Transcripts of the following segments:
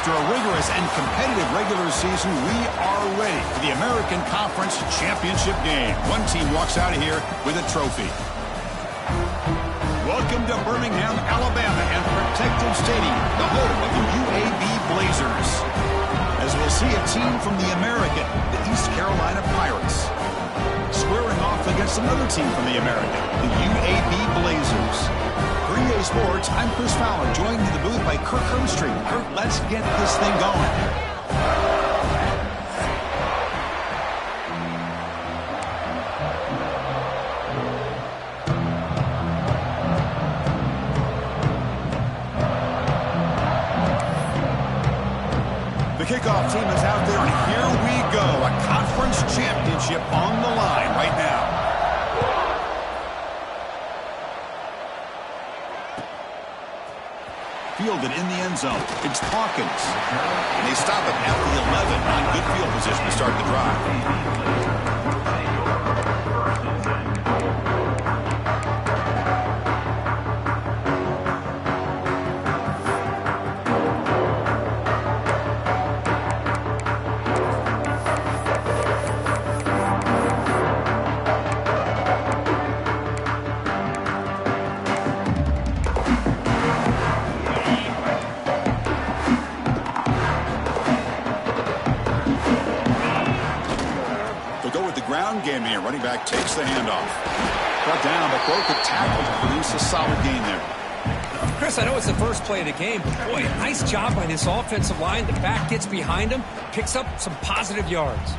After a rigorous and competitive regular season, we are ready for the American Conference Championship game. One team walks out of here with a trophy. Welcome to Birmingham, Alabama, and Protective Stadium, the home of the UAB Blazers. As we'll see a team from the American, the East Carolina Pirates, squaring off against another team from the American, the UAB Blazers. For EA Sports, I'm Chris Fowler, joined in the booth by Kirk Herbstreit. Kirk, let's get this thing going. The kickoff team is out there, and here we go. A conference championship on the line right now. Fielded in the end zone. It's Hawkins. And they stop it at the 11 on good field position to start the drive. Game here. Running back takes the handoff. Brought down, but broke the tackle to produce a solid gain there. Chris, I know it's the first play of the game, but boy, nice job by this offensive line. The back gets behind him, picks up some positive yards.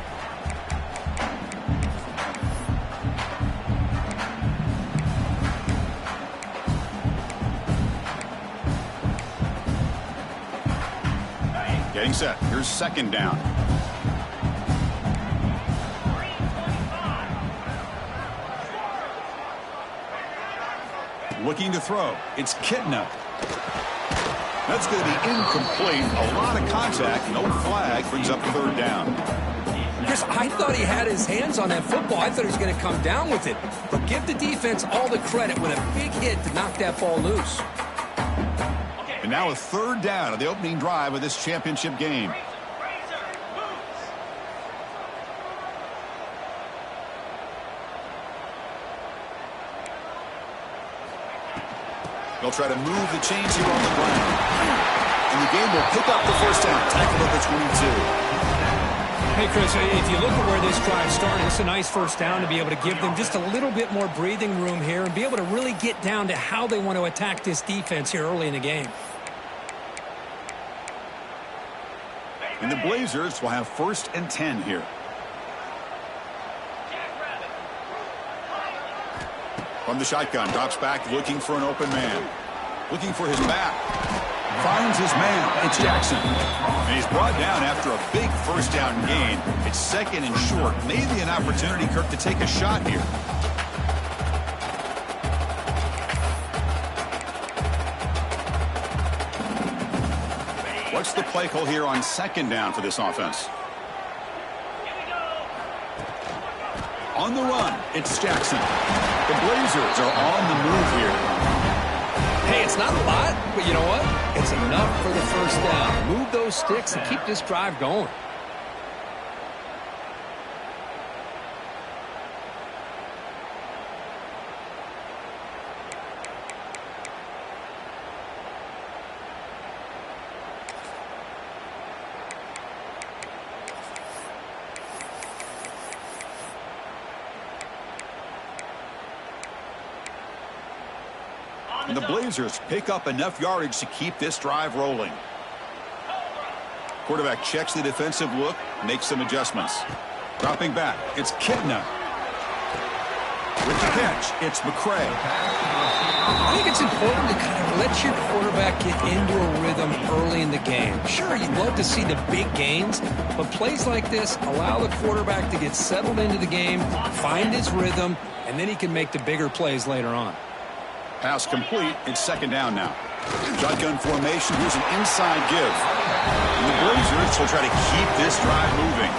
Getting set. Here's second down. Looking to throw. It's Kitna. That's going to be incomplete. A lot of contact. No flag. Brings up third down. Chris, I thought he had his hands on that football. I thought he was going to come down with it. But give the defense all the credit with a big hit to knock that ball loose. And now a third down of the opening drive of this championship game. They'll try to move the chains here on the ground. And the game will pick up the first down. Tackle at the 22. Hey, Chris, if you look at where this drive started, it's a nice first down to be able to give them just a little bit more breathing room here and be able to really get down to how they want to attack this defense here early in the game. And the Blazers will have 1st and 10 here. From the shotgun, drops back, looking for an open man. Looking for his back. Finds his man. It's Jackson. And he's brought down after a big first down gain. It's second and short. Maybe an opportunity, Kirk, to take a shot here. What's the play call here on second down for this offense? On the run, it's Jackson. The Blazers are on the move here. Hey, it's not a lot, but you know what? It's enough for the first down. Move those sticks and keep this drive going. And the Blazers pick up enough yardage to keep this drive rolling. Quarterback checks the defensive look, makes some adjustments. Dropping back, it's Kitna. With the catch, it's McCray. I think it's important to kind of let your quarterback get into a rhythm early in the game. Sure, you'd love to see the big gains, but plays like this allow the quarterback to get settled into the game, find his rhythm, and then he can make the bigger plays later on. Pass complete. It's second down now. Shotgun formation. Here's an inside give. And the Blazers will try to keep this drive moving.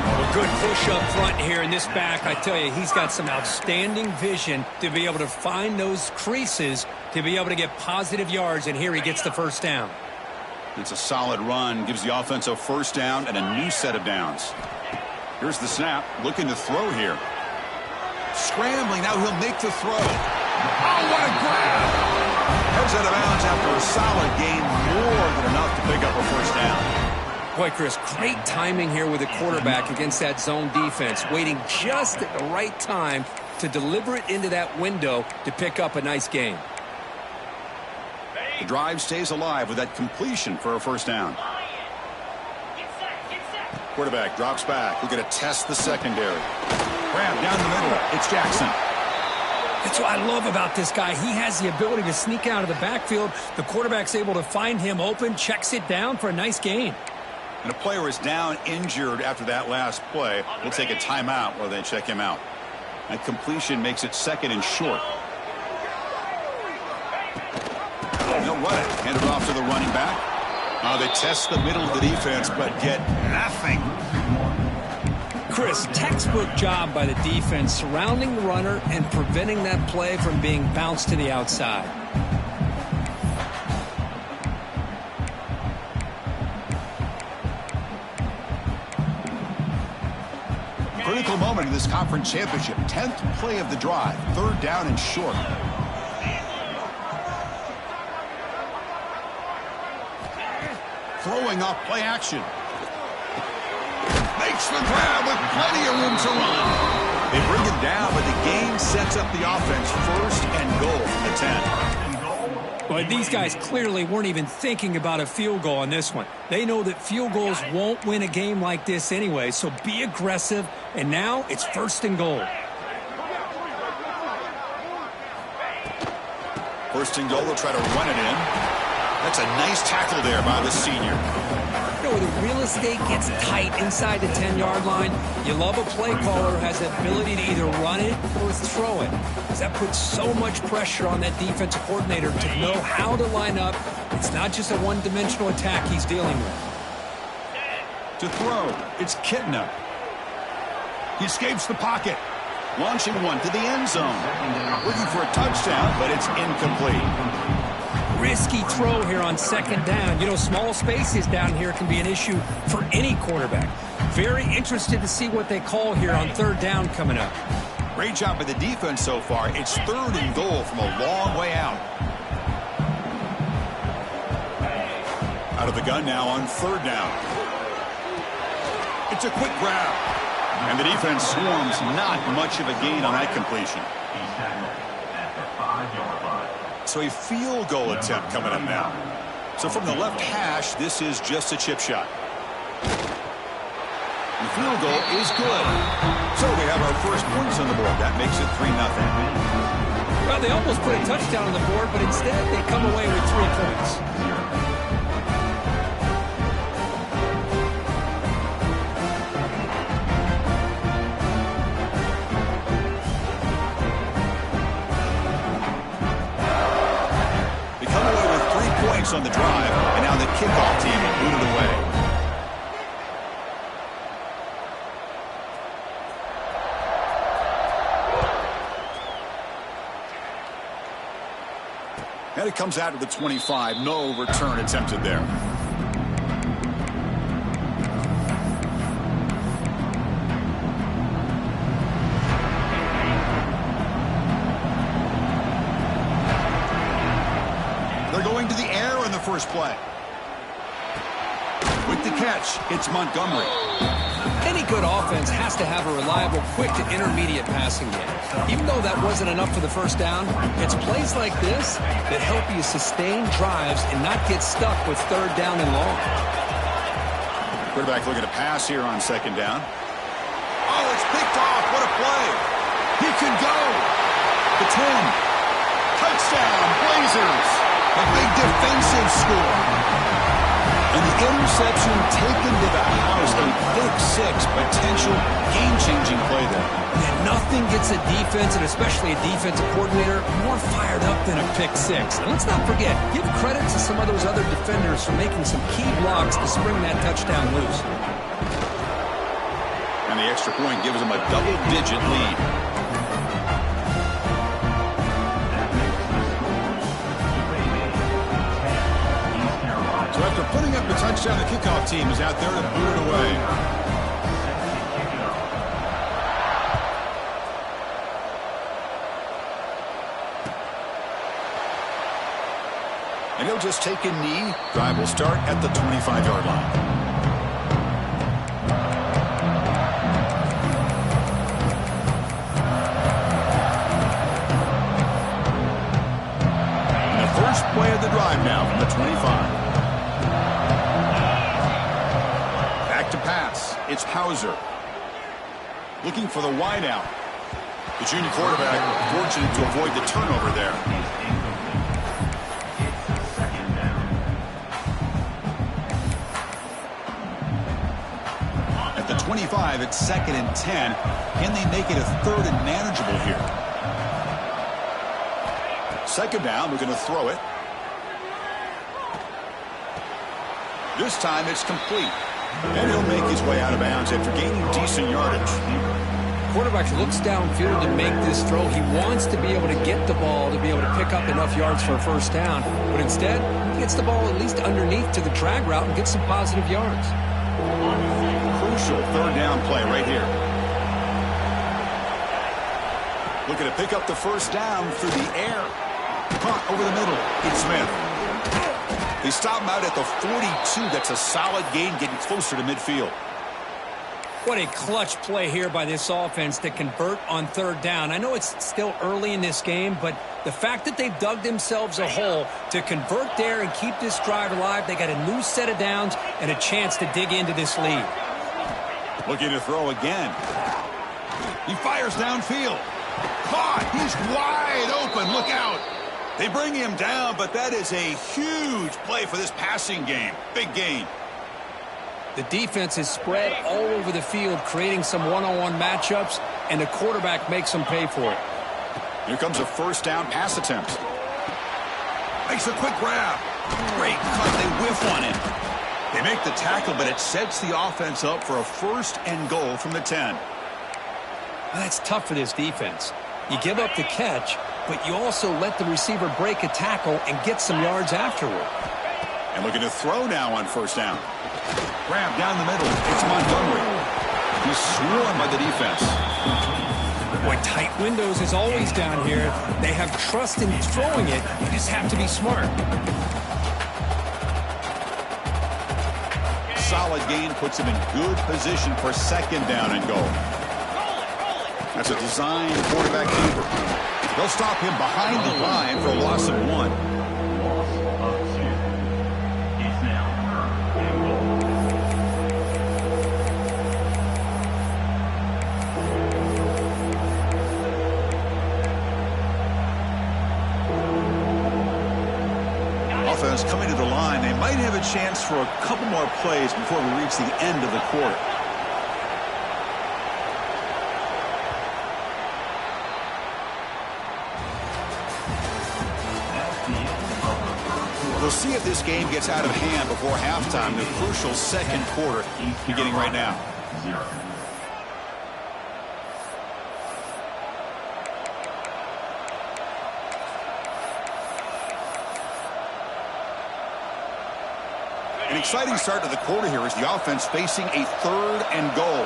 Well, good push up front here in this back. I tell you, he's got some outstanding vision to be able to find those creases to be able to get positive yards, and here he gets the first down. It's a solid run, gives the offense a first down and a new set of downs. Here's the snap, looking to throw here. Scrambling, now he'll make the throw. Oh, what a grab! Heads out of bounds after a solid gain, more than enough to pick up a first down. Boy, Chris, great timing here with the quarterback against that zone defense, waiting just at the right time to deliver it into that window to pick up a nice gain. The drive stays alive with that completion for a first down. Quarterback drops back. We're going to test the secondary. Grab down the middle. It's Jackson. That's what I love about this guy. He has the ability to sneak out of the backfield. The quarterback's able to find him open, checks it down for a nice gain. And a player is down injured after that last play. We'll take a timeout while they check him out. That completion makes it second and short. They'll run it. Hand it off to the running back. They test the middle of the defense, but get nothing. Chris, textbook job by the defense surrounding the runner and preventing that play from being bounced to the outside. Critical moment in this conference championship. 10th play of the drive. Third down and short. Throwing off play action. Makes the grab with plenty of room to run. They bring him down, but the game sets up the offense first and goal from the 10. But these guys clearly weren't even thinking about a field goal on this one. They know that field goals won't win a game like this anyway, so be aggressive, and now it's first and goal. First and goal, they'll try to run it in. That's a nice tackle there by the senior. You know, the real estate gets tight inside the 10-yard line. You love a play caller who has the ability to either run it or throw it, because that puts so much pressure on that defensive coordinator to know how to line up. It's not just a one-dimensional attack he's dealing with. To throw, it's Kitna. He escapes the pocket. Launching one to the end zone. Looking for a touchdown, but it's incomplete. Risky throw here on second down. You know, small spaces down here can be an issue for any quarterback. Very interested to see what they call here on third down coming up. Great job by the defense so far. It's third and goal from a long way out. Out of the gun now on third down. It's a quick grab. And the defense swarms. Not much of a gain on that completion. So a field goal attempt coming up now. So from the left hash, this is just a chip shot. The field goal is good. So we have our first points on the board. That makes it 3-0. Well, they almost put a touchdown on the board, but instead they come away with 3 points. On the drive, and now the kickoff team booted away. And it comes out to the 25. No return attempted there. First play. With the catch, it's Montgomery. Any good offense has to have a reliable, quick to intermediate passing game. Even though that wasn't enough for the first down, it's plays like this that help you sustain drives and not get stuck with third down and long. Quarterback looking to pass here on second down. Oh, it's picked off. What a play. He can go. The 10. Touchdown, Blazers. A big defensive score. And the interception taken to the house. A pick six, potential game-changing play there. And nothing gets a defense, and especially a defensive coordinator, more fired up than a pick six. And let's not forget, give credit to some of those other defenders for making some key blocks to spring that touchdown loose. And the extra point gives them a double-digit lead. After putting up the touchdown, the kickoff team is out there to boot it away. And he'll just take a knee. Drive will start at the 25-yard line. Play of the drive now from the 25. Back to pass. It's Hauser. Looking for the wide out. The junior quarterback fortunate to avoid the turnover there. At the 25, it's 2nd and 10. Can they make it a 3rd and manageable here? 2nd down, we're going to throw it. This time it's complete. And he'll make his way out of bounds after gaining decent yardage. Quarterback looks downfield to make this throw. He wants to be able to get the ball to be able to pick up enough yards for a 1st down. But instead, he gets the ball at least underneath to the drag route and gets some positive yards. Crucial 3rd down play right here. Looking to pick up the 1st down through the air. Caught over the middle. It's Smith. They stop him out at the 42. That's a solid gain, getting closer to midfield. What a clutch play here by this offense to convert on 3rd down. I know it's still early in this game, but the fact that they've dug themselves a hole to convert there and keep this drive alive, they got a new set of downs and a chance to dig into this lead. Looking to throw again. He fires downfield. Caught. He's wide open. Look out. They bring him down, but that is a huge play for this passing game. Big gain. The defense is spread all over the field, creating some one-on-one matchups, and the quarterback makes them pay for it. Here comes a 1st down pass attempt. Makes a quick grab. Great cut. They whiff on him. They make the tackle, but it sets the offense up for a 1st and goal from the 10. Well, that's tough for this defense. You give up the catch, but you also let the receiver break a tackle and get some yards afterward. And looking to throw now on 1st down. Grab down the middle. It's Montgomery. He's swarmed by the defense. Boy, tight windows is always down here. They have trust in throwing it. You just have to be smart. Solid gain puts him in good position for 2nd down and goal. That's a designed quarterback keeper. They'll stop him behind the line for a loss of 1. Offense coming to the line. They might have a chance for a couple more plays before we reach the end of the quarter. We'll see if this game gets out of hand before halftime. The crucial 2nd quarter beginning right now. An exciting start to the quarter here as the offense facing a 3rd and goal.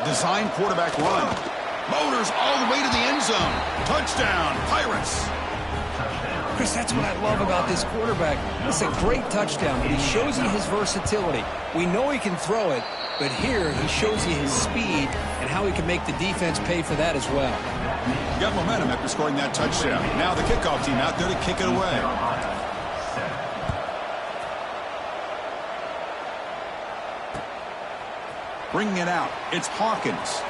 Design quarterback run. Motors all the way to the end zone. Touchdown, Pirates. Chris, that's what I love about this quarterback. It's a great touchdown, but he shows you his versatility. We know he can throw it, but here he shows you his speed and how he can make the defense pay for that as well. Got momentum after scoring that touchdown. Now the kickoff team out there to kick it away. Bringing it out, it's Hawkins.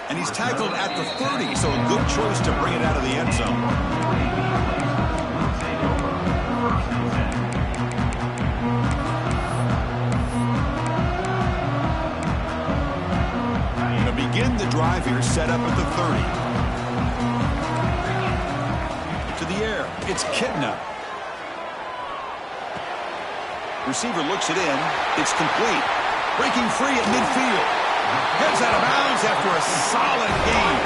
And he's tackled at the 30, so a good choice to bring it out of the end zone. To begin the drive here, set up at the 30. To the air, it's Kitna. Receiver looks it in. It's complete. Breaking free at midfield. Heads out of bounds after a solid gain.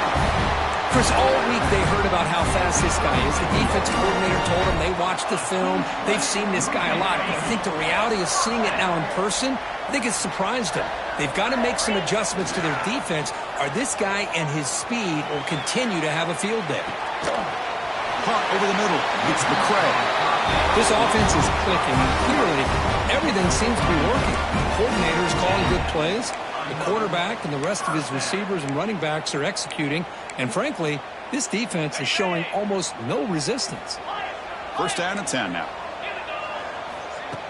Chris, all week they heard about how fast this guy is. The defense coordinator told them they watched the film. They've seen this guy a lot. But I think the reality of seeing it now in person, I think it's surprised them. They've got to make some adjustments to their defense, or this guy and his speed will continue to have a field day. Caught over the middle. It's McCray. This offense is clicking, and clearly everything seems to be working. The coordinator is calling good plays. The quarterback and the rest of his receivers and running backs are executing. And frankly, this defense is showing almost no resistance. First down and 10 now.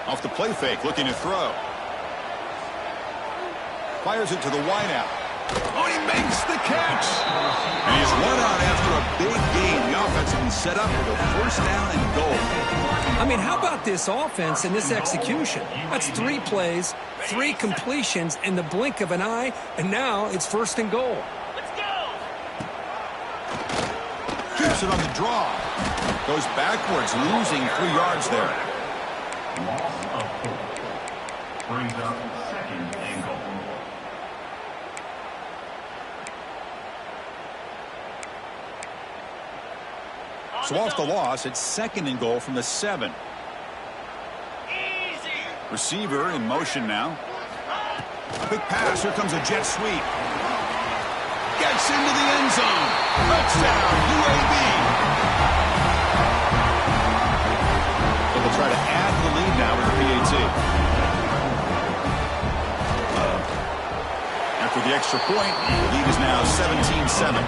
Off the play fake, looking to throw. Fires it to the wideout. Oh, he makes the catch. And he's run out after a big gain. The offense will be set up with a first down and goal. I mean, how about this offense and this execution? That's 3 plays, 3 completions in the blink of an eye, and now it's first and goal. Let's go. Keeps it on the draw. Goes backwards, losing 3 yards there. Loss of 4. Brings up second and goal. So off the loss, it's second and goal from the 7. Easy. Receiver in motion now. Quick pass. Here comes a jet sweep. Gets into the end zone. Touchdown, UAB. They'll try to add to the lead now with the PAT. After the extra point, the lead is now 17-7.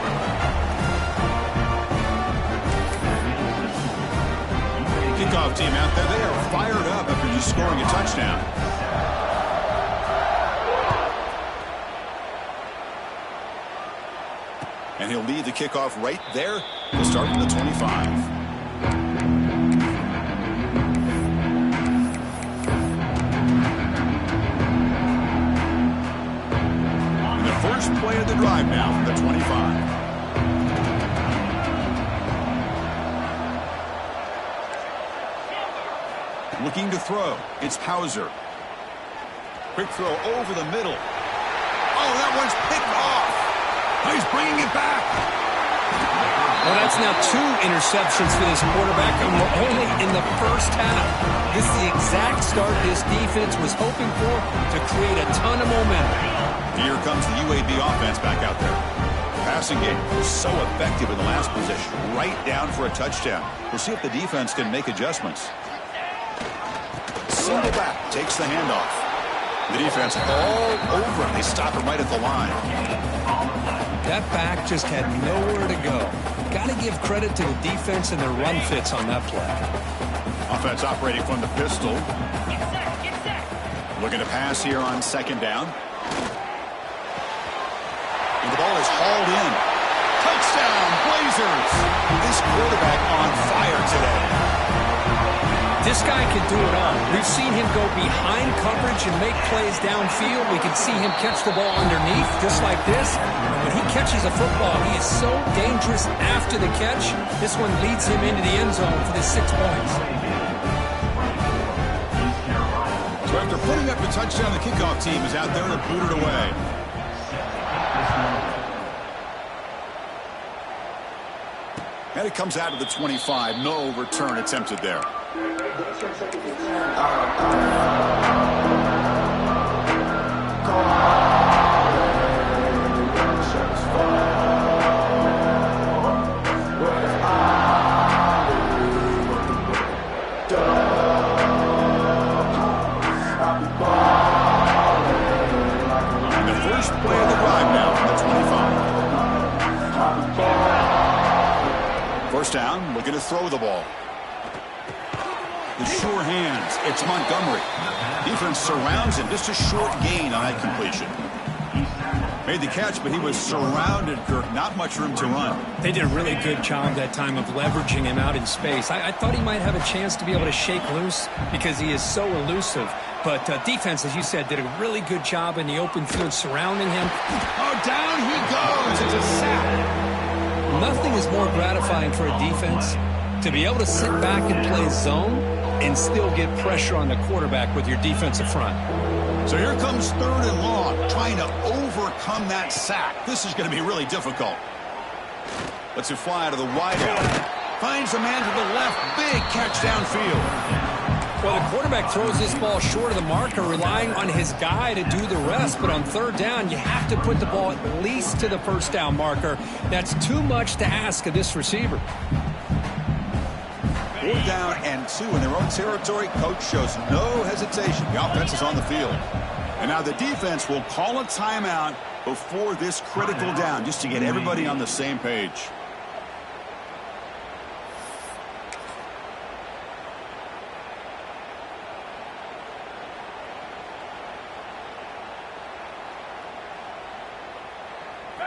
Kickoff team out there, they are fired up after just scoring a touchdown. And he'll lead the kickoff right there. He'll start from the 25. And the first play of the drive now from the 25. Looking to throw. It's Hauser. Quick throw over the middle. Oh, that one's picked off. He's bringing it back. Well, that's now 2 interceptions for this quarterback, and we're only in the first half. This is the exact start this defense was hoping for to create a ton of momentum. Here comes the UAB offense back out there. Passing game was so effective in the last possession. Right down for a touchdown. We'll see if the defense can make adjustments. Single back, takes the handoff. The defense all over him. They stop him right at the line. That back just had nowhere to go. Got to give credit to the defense and their run fits on that play. Offense operating from the pistol. Get set. Get set. Looking to pass here on second down. And the ball is hauled in. Touchdown, Blazers. This quarterback on fire today. This guy can do it all. We've seen him go behind coverage and make plays downfield. We can see him catch the ball underneath, just like this. When he catches a football, he is so dangerous after the catch. This one leads him into the end zone for the 6 points. So after putting up the touchdown, the kickoff team is out there to boot it away. And it comes out of the 25. No return attempted there. And the first play of the drive now from the 25. First down, looking to throw the ball. The sure hands. It's Montgomery. Defense surrounds him. Just a short gain on that completion. Made the catch, but he was surrounded, Kirk. Not much room to run. They did a really good job that time of leveraging him out in space. I thought he might have a chance to be able to shake loose because he is so elusive. But defense, as you said, did a really good job in the open field surrounding him. Oh, down he goes. It's a sack. Nothing is more gratifying for a defense to be able to sit back and play zone and still get pressure on the quarterback with your defensive front. So here comes third and long, trying to overcome that sack. This is going to be really difficult. Lets it fly to the wide out. Finds a man to the left. Big catch downfield. Well, the quarterback throws this ball short of the marker, relying on his guy to do the rest. But on third down, you have to put the ball at least to the first down marker. That's too much to ask of this receiver. 4th down and 2 in their own territory. Coach shows no hesitation. The offense is on the field. And now the defense will call a timeout before this critical down, just to get everybody on the same page.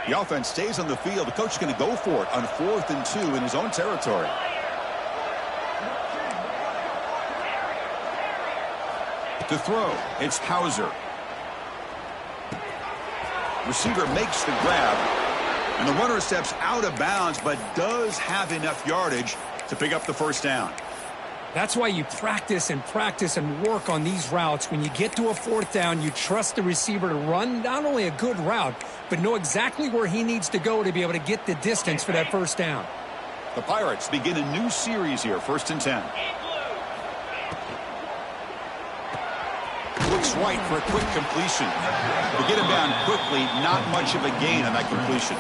The offense stays on the field. The coach is going to go for it on 4th and 2 in his own territory. To throw, it's Hauser. Receiver makes the grab, and the runner steps out of bounds, but does have enough yardage to pick up the first down. That's why you practice and work on these routes. When you get to a 4th down, you trust the receiver to run not only a good route, but know exactly where he needs to go to be able to get the distance for that first down. The Pirates begin a new series here, 1st and 10. Looks right for a quick completion. To get him down quickly, not much of a gain on that completion.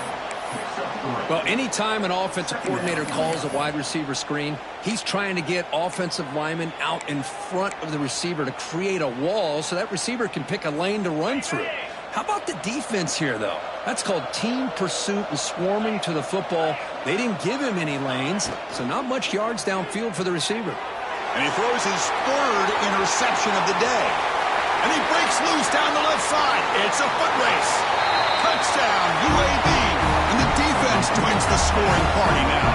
Well, anytime an offensive coordinator calls a wide receiver screen, he's trying to get offensive linemen out in front of the receiver to create a wall so that receiver can pick a lane to run through. How about the defense here, though? That's called team pursuit and swarming to the football. They didn't give him any lanes, so not much yards downfield for the receiver. And he throws his 3rd interception of the day. And he breaks loose down the left side. It's a foot race. Touchdown, UAB. And the defense joins the scoring party now.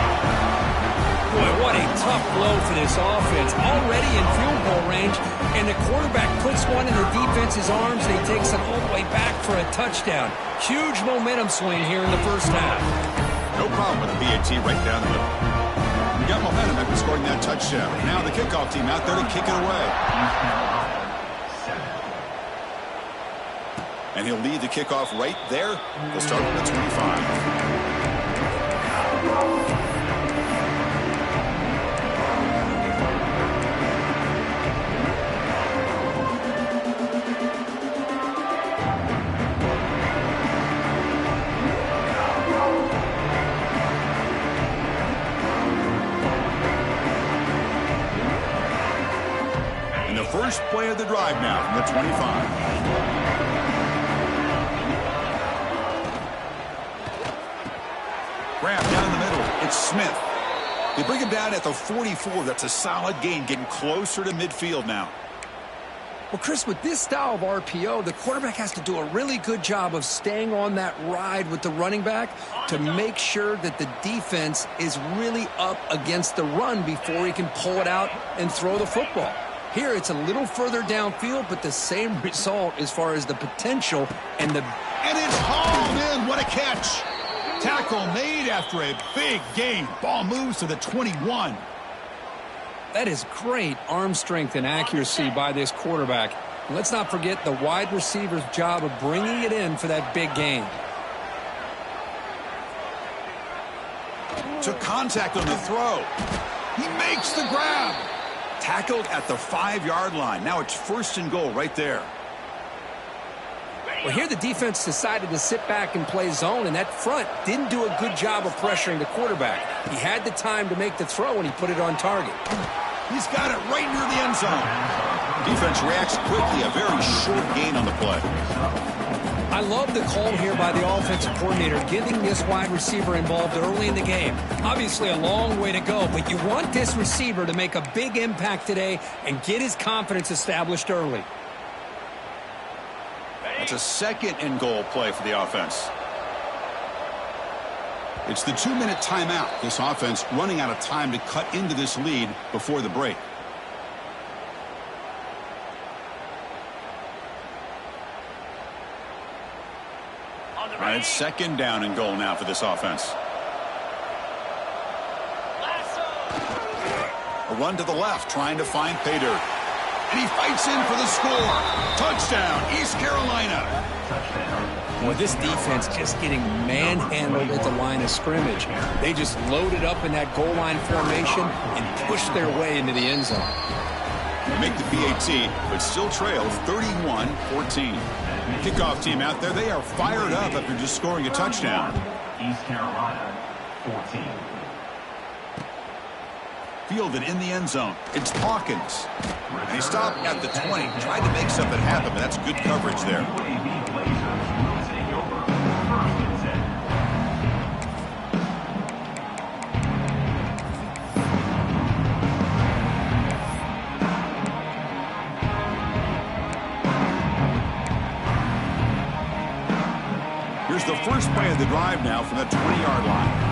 Boy, what a tough blow for this offense. Already in field goal range, and the quarterback puts one in the defense's arms, and he takes it all the way back for a touchdown. Huge momentum swing here in the first half. No problem with the BAT right down the middle. We got momentum after scoring that touchdown. Now the kickoff team out there to kick it away. And he'll lead the kickoff right there. We'll start from the 25. And the first play of the drive now from the 25. Grab down the middle. It's Smith. They bring him down at the 44. That's a solid gain, getting closer to midfield now. Well, Chris, with this style of RPO, the quarterback has to do a really good job of staying on that ride with the running back to make sure that the defense is really up against the run before he can pull it out and throw the football. Here, it's a little further downfield, but the same result as far as the potential and the... And it's hauled in. What a catch. Tackle made after a big gain. Ball moves to the 21. That is great arm strength and accuracy by this quarterback. And let's not forget the wide receiver's job of bringing it in for that big gain. Took contact on the throw. He makes the grab. Tackled at the 5-yard line. Now it's 1st and goal right there. Well, here the defense decided to sit back and play zone, and that front didn't do a good job of pressuring the quarterback. He had the time to make the throw, and he put it on target. He's got it right near the end zone. Defense reacts quickly. A very short gain on the play. I love the call here by the offensive coordinator, getting this wide receiver involved early in the game. Obviously a long way to go, but you want this receiver to make a big impact today and get his confidence established early. That's a 2nd and goal play for the offense. It's the 2-minute timeout. This offense running out of time to cut into this lead before the break. And it's 2nd down and goal now for this offense. A run to the left, trying to find pay dirt. And he fights in for the score. Touchdown, East Carolina. With this defense just getting manhandled at the line of scrimmage, they just loaded up in that goal line formation and pushed their way into the end zone. They make the PAT, but still trail 31-14. Kickoff team out there, they are fired up after just scoring a touchdown. East Carolina, 14. Fielded in the end zone. It's Hawkins. And he stopped at the 20, tried to make something happen, but that's good coverage there. UAB Blazers will take over 1st and 10. Here's the first play of the drive now from the 20-yard line.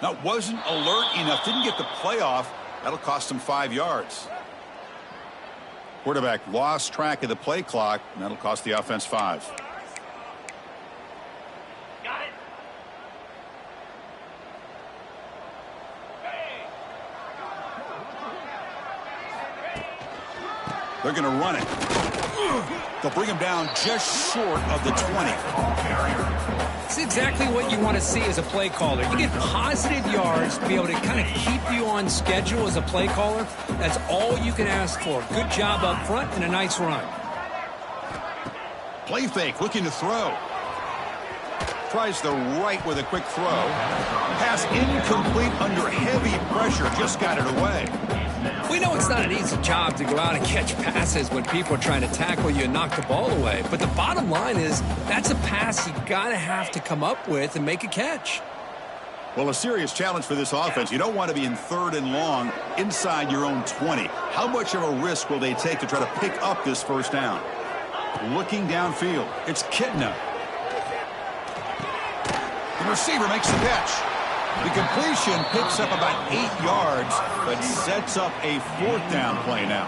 That wasn't alert enough. Didn't get the play off. That'll cost him 5 yards. Quarterback lost track of the play clock, and that'll cost the offense 5. Got it. They're going to run it. They'll bring him down just short of the 20. It's exactly what you want to see as a play caller. You get positive yards to be able to kind of keep you on schedule as a play caller. That's all you can ask for. Good job up front and a nice run. Play fake, looking to throw. Tries the right with a quick throw. Pass incomplete under heavy pressure. Just got it away. We know it's not an easy job to go out and catch passes when people are trying to tackle you and knock the ball away. But the bottom line is that's a pass you got to have to come up with and make a catch. Well, a serious challenge for this offense. You don't want to be in 3rd and long inside your own 20. How much of a risk will they take to try to pick up this first down? Looking downfield, it's Kitna. The receiver makes the catch. The completion picks up about 8 yards, but sets up a 4th down play now.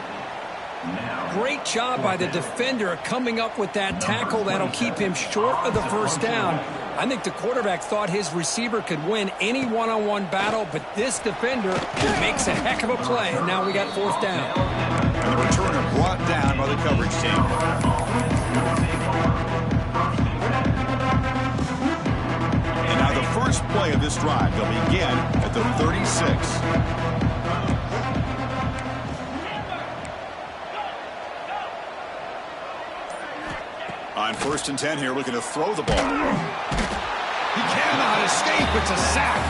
Great job by the defender coming up with that tackle that'll keep him short of the first down. I think the quarterback thought his receiver could win any one-on-one battle, but this defender makes a heck of a play, and now we got 4th down. And the returner brought down by the coverage team. And now the first play of this drive, they'll begin at the 36. On 1st and 10 here, looking to throw the ball. He cannot escape. It's a sack.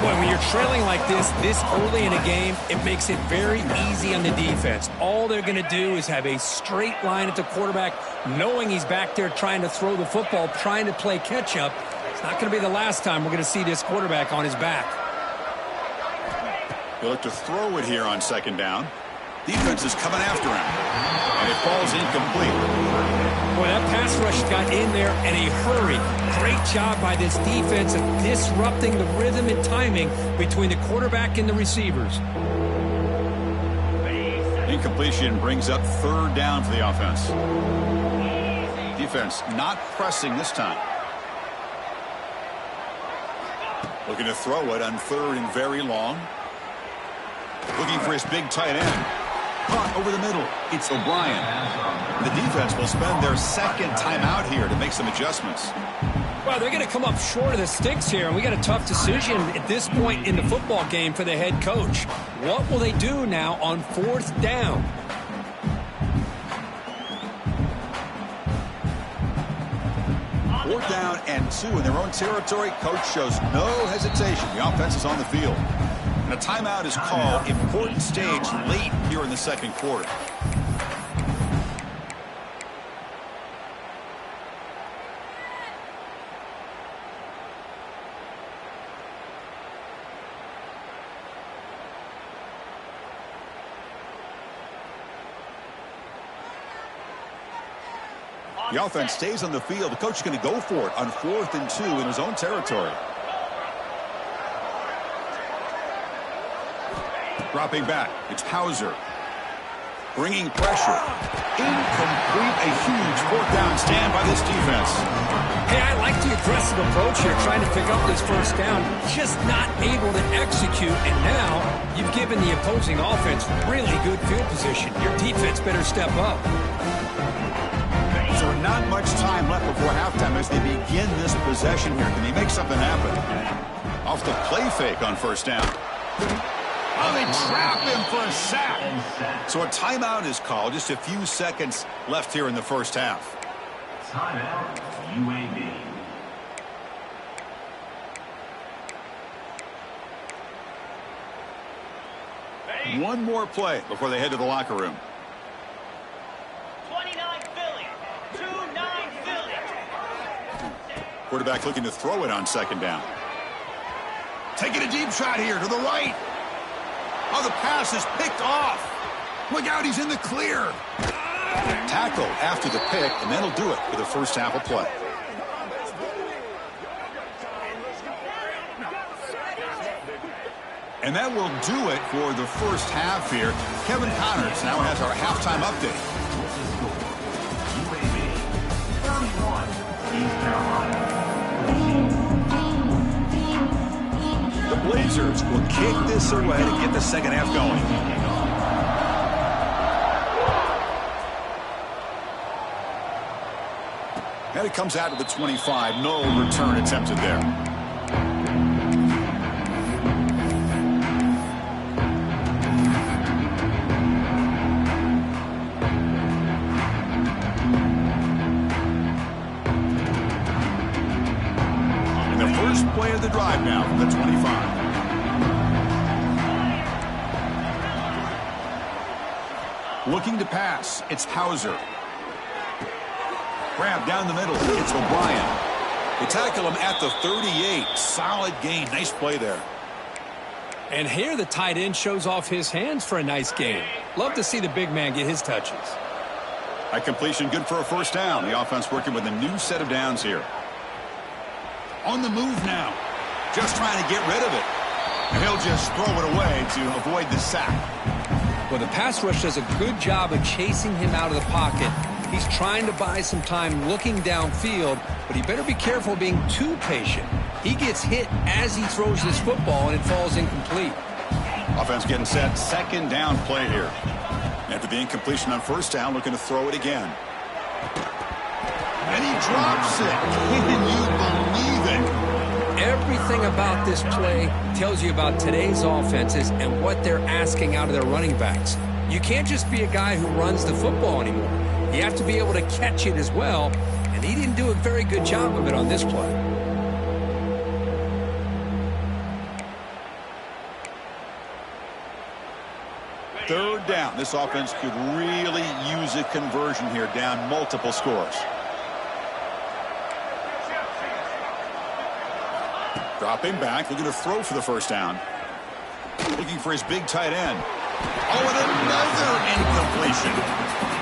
Boy, when you're trailing like this early in a game, it makes it very easy on the defense. All they're going to do is have a straight line at the quarterback, knowing he's back there trying to throw the football, trying to play catch-up. It's not going to be the last time we're going to see this quarterback on his back. He'll look to throw it here on 2nd down. Defense is coming after him. And it falls incomplete. Boy, that pass rush got in there in a hurry. Great job by this defense of disrupting the rhythm and timing between the quarterback and the receivers. Incompletion brings up 3rd down for the offense. Defense not pressing this time. Looking to throw it on 3rd and very long. Looking for his big tight end. Caught over the middle. It's O'Brien. The defense will spend their 2nd timeout here to make some adjustments. Well, they're going to come up short of the sticks here, and we got a tough decision at this point in the football game for the head coach. What will they do now on 4th down? Fourth down and 2 in their own territory. Coach shows no hesitation. The offense is on the field. And a timeout is called. Important stage late here in the 2nd quarter. The offense stays on the field. The coach is going to go for it on 4th and 2 in his own territory. Dropping back, it's Hauser. Bringing pressure. Incomplete. A huge fourth down stand by this defense. Hey, I like the aggressive approach here, trying to pick up this first down. Just not able to execute, and now you've given the opposing offense really good field position. Your defense better step up. So not much time left before halftime as they begin this possession here. Can they make something happen? Off the play fake on first down. Oh, they trap him for a sack. So a timeout is called. Just a few seconds left here in the first half. Timeout, UAB. One more play before they head to the locker room. 29 Philly. 2-9 Philly. Quarterback looking to throw it on second down. Taking a deep shot here to the right. Oh, the pass is picked off. Look out, he's in the clear. Tackle after the pick, and that'll do it for the first half of play. And that will do it for the first half here. Kevin Connors now has our halftime update. UAB 31, East Carolina. The Blazers will kick this away to get the second half going. And it comes out to the 25. No return attempted there. And the first play of the drive now from the 25. Looking to pass. It's Hauser. Grab down the middle. It's O'Brien. They tackle him at the 38. Solid gain. Nice play there. And here the tight end shows off his hands for a nice game. Love to see the big man get his touches. That completion good for a first down. The offense working with a new set of downs here. On the move now. Just trying to get rid of it. And he'll just throw it away to avoid the sack. Well, the pass rush does a good job of chasing him out of the pocket. He's trying to buy some time looking downfield, but he better be careful being too patient. He gets hit as he throws this football, and it falls incomplete. Offense getting set. Second down play here. After the incompletion on first down, looking to throw it again. And he drops it. Can you believe it? Everything about this play tells you about today's offenses and what they're asking out of their running backs. You can't just be a guy who runs the football anymore. You have to be able to catch it as well, and he didn't do a very good job of it on this play. Third down. This offense could really use a conversion here, down multiple scores. Dropping back, looking to throw for the first down. Looking for his big tight end. Oh, and another incompletion.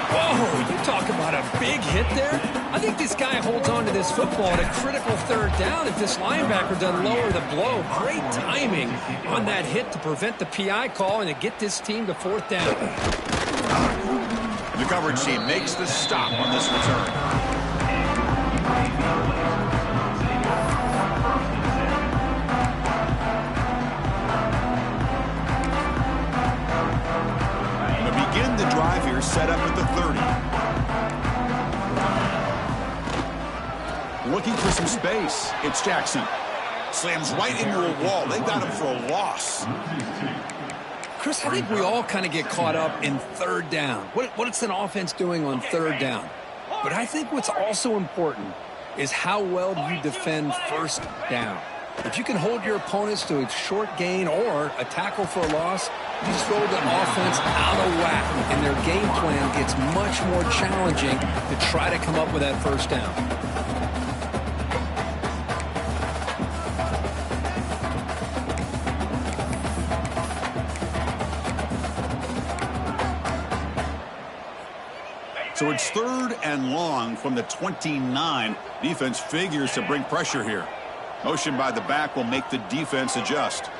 Whoa, you talk about a big hit there. I think this guy holds on to this football at a critical third down if this linebacker doesn't lower the blow. Great timing on that hit to prevent the PI call and to get this team to fourth down. The coverage team makes the stop on this return. Begin the drive here, set up at the 30. Looking for some space. It's Jackson. Slams right into a wall. They got him for a loss. Chris, I think we all kind of get caught up in third down. What's an offense doing on third down? But I think what's also important is how well do you defend first down. If you can hold your opponents to a short gain or a tackle for a loss, you throw the offense out of whack, and their game plan gets much more challenging to try to come up with that first down. So it's third and long from the 29. Defense figures to bring pressure here. Motion by the back will make the defense adjust.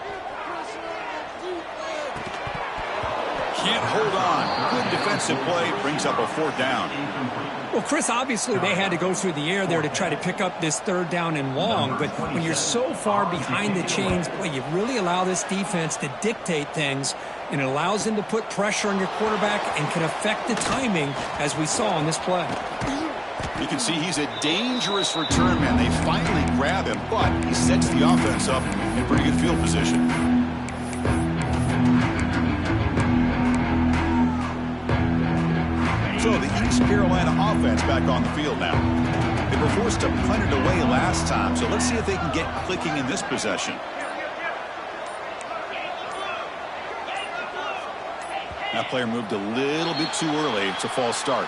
Can't hold on. Good Good defensive play brings up a 4th down. Well, Chris, obviously they had to go through the air there to try to pick up this 3rd down and long, but when you're so far behind the chains, boy, you really allow this defense to dictate things, and it allows them to put pressure on your quarterback and can affect the timing, as we saw on this play. You can see he's a dangerous return man. They finally grab him, but he sets the offense up in pretty good field position. So the East Carolina offense back on the field now. They were forced to punt it away last time, so let's see if they can get clicking in this possession. That player moved a little bit too early. It's a false start.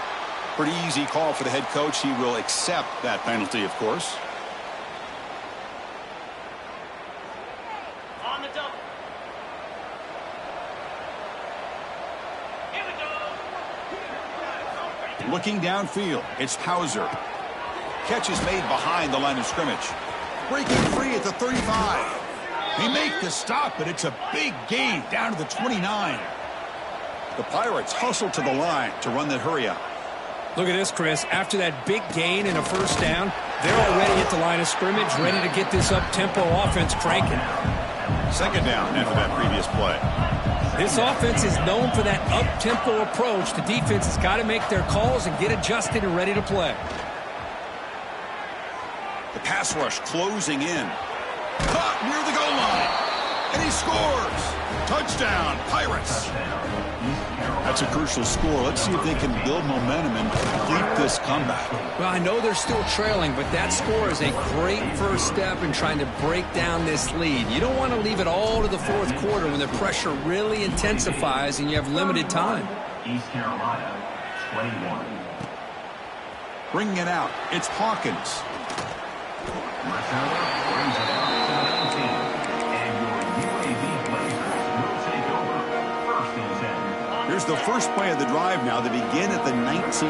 Pretty easy call for the head coach. He will accept that penalty, of course. On the double. Here we go. Looking downfield, it's Hauser. Catch is made behind the line of scrimmage. Breaking free at the 35. They make the stop, but it's a big gain down to the 29. The Pirates hustle to the line to run that hurry up. Look at this, Chris. After that big gain and a 1st down, they're already at the line of scrimmage, ready to get this up-tempo offense cranking. 2nd down after that previous play. This offense is known for that up-tempo approach. The defense has got to make their calls and get adjusted and ready to play. The pass rush closing in. Caught near the goal line. And he scores. Touchdown, Pirates. That's a crucial score. Let's see if they can build momentum and complete this comeback. Well, I know they're still trailing, but that score is a great first step in trying to break down this lead. You don't want to leave it all to the 4th quarter when the pressure really intensifies and you have limited time. East Carolina, 21. Bringing it out, it's Hawkins. Marcelo brings it out to 19. And your UAB Blazers will take over 1st and 10. Here's the first play of the drive now. They begin at the 19.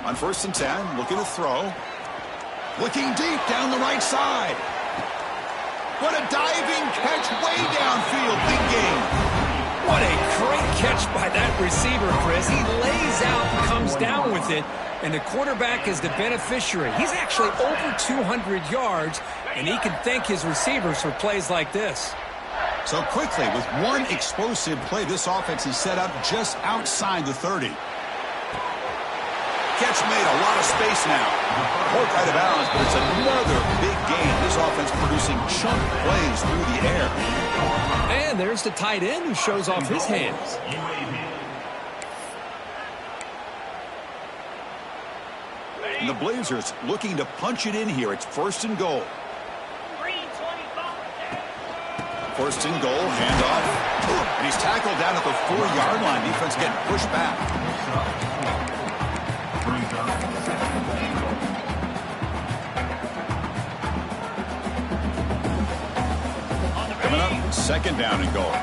On 1st and 10, looking to throw. Looking deep down the right side. What a diving catch way downfield. Big game. What a great catch by that receiver, Chris. He lays out and comes down with it, and the quarterback is the beneficiary. He's actually over 200 yards, and he can thank his receivers for plays like this. So quickly, with one explosive play, this offense is set up just outside the 30. Catch made, a lot of space now. Poked right of bounds, but it's another big game. This offense producing chunk plays through the air. And there's the tight end who shows off his hands. And the Blazers looking to punch it in here. It's 1st and goal. 1st and goal, handoff. And he's tackled down at the 4-yard line. Defense getting pushed back. Coming up, 2nd down and goal.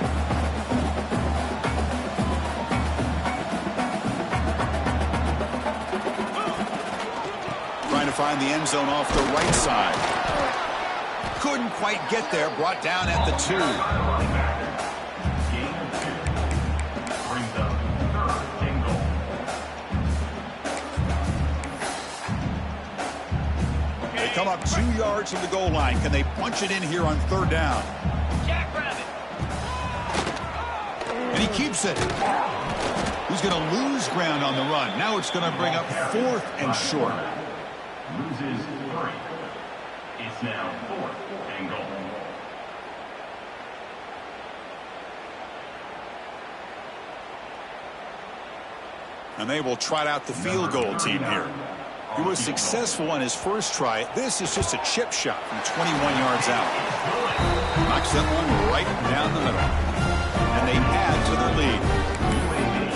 Trying to find the end zone off the right side. Couldn't quite get there. Brought down at the 2. Brings up 3rd and goal. They come up 2 yards from the goal line. Can they punch it in here on 3rd down? Jackrabbit. And he keeps it. He's going to lose ground on the run. Now it's going to bring up 4th and short. Loses 3. It's now 4th and goal. And they will trot out the field goal team here. He was successful on his first try. This is just a chip shot from 21 yards out. Knocks that one right down the middle. And they add to their lead.